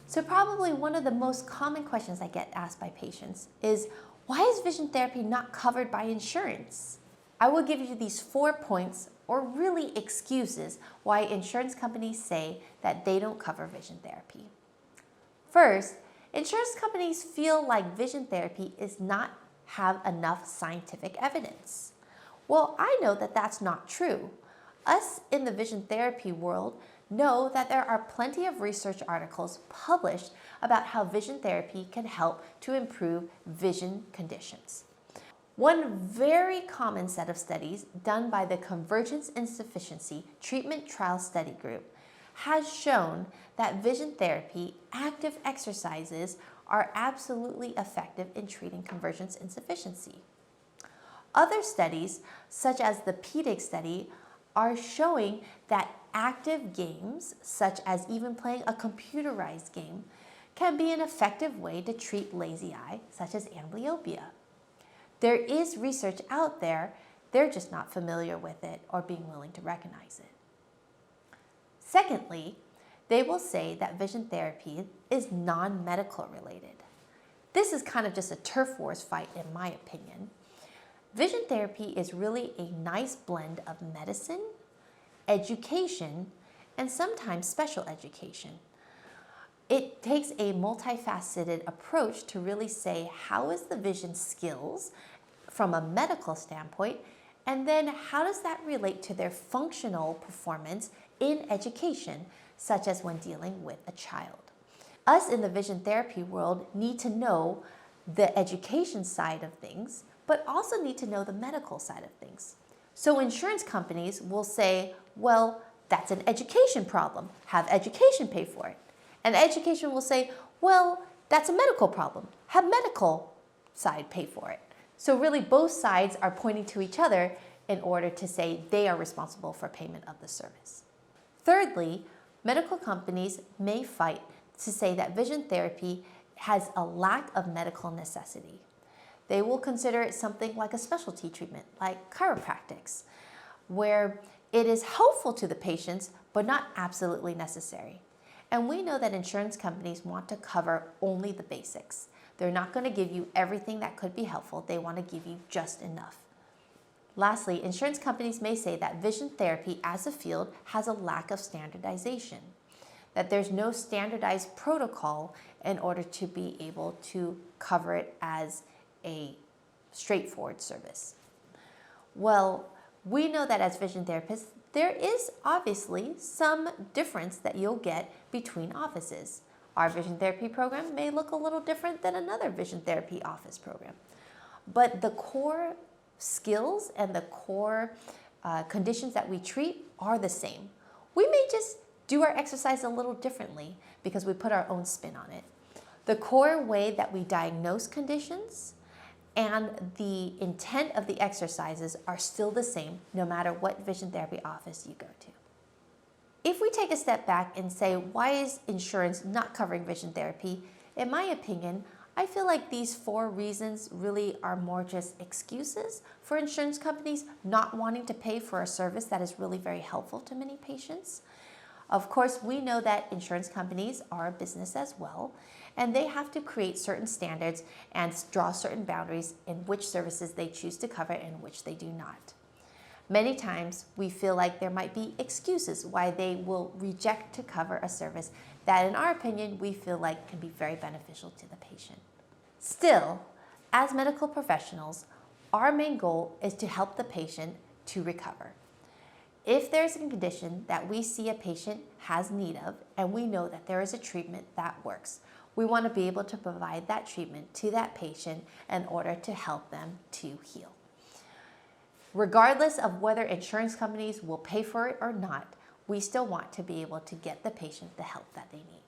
So probably one of the most common questions I get asked by patients is, why is vision therapy not covered by insurance? I will give you these 4 points, or really excuses, why insurance companies say that they don't cover vision therapy. First, insurance companies feel like vision therapy is not have enough scientific evidence. Well, I know that that's not true. Us in the vision therapy world know that there are plenty of research articles published about how vision therapy can help to improve vision conditions. One very common set of studies done by the Convergence Insufficiency Treatment Trial Study Group has shown that vision therapy active exercises are absolutely effective in treating convergence insufficiency. Other studies, such as the PEDIG study, are showing that active games, such as even playing a computerized game, can be an effective way to treat lazy eye, such as amblyopia. There is research out there, they're just not familiar with it or being willing to recognize it. Secondly, they will say that vision therapy is non-medical related. This is kind of just a turf wars fight in my opinion. Vision therapy is really a nice blend of medicine, education, and sometimes special education. It takes a multifaceted approach to really say, how is the vision skills from a medical standpoint, and then how does that relate to their functional performance in education, such as when dealing with a child. Us in the vision therapy world need to know the education side of things, but also need to know the medical side of things. So insurance companies will say, well, that's an education problem. Have education pay for it. And education will say, well, that's a medical problem. Have medical side pay for it. So really both sides are pointing to each other in order to say they are responsible for payment of the service. Thirdly, medical companies may fight to say that vision therapy has a lack of medical necessity. They will consider it something like a specialty treatment, like chiropractics, where it is helpful to the patients, but not absolutely necessary. And we know that insurance companies want to cover only the basics. They're not going to give you everything that could be helpful. They want to give you just enough. Lastly, insurance companies may say that vision therapy as a field has a lack of standardization, that there's no standardized protocol in order to be able to cover it as a straightforward service. Well, we know that as vision therapists, there is obviously some difference that you'll get between offices. Our vision therapy program may look a little different than another vision therapy office program. But the core skills and the core conditions that we treat are the same. We may just do our exercise a little differently because we put our own spin on it. The core way that we diagnose conditions and the intent of the exercises are still the same no matter what vision therapy office you go to. If we take a step back and say, why is insurance not covering vision therapy? In my opinion, I feel like these 4 reasons really are more just excuses for insurance companies not wanting to pay for a service that is really very helpful to many patients. Of course, we know that insurance companies are a business as well, and they have to create certain standards and draw certain boundaries in which services they choose to cover and which they do not. Many times, we feel like there might be excuses why they will reject to cover a service that, in our opinion, we feel like can be very beneficial to the patient. Still, as medical professionals, our main goal is to help the patient to recover. If there's a condition that we see a patient has need of, and we know that there is a treatment that works, we want to be able to provide that treatment to that patient in order to help them to heal. Regardless of whether insurance companies will pay for it or not, we still want to be able to get the patient the help that they need.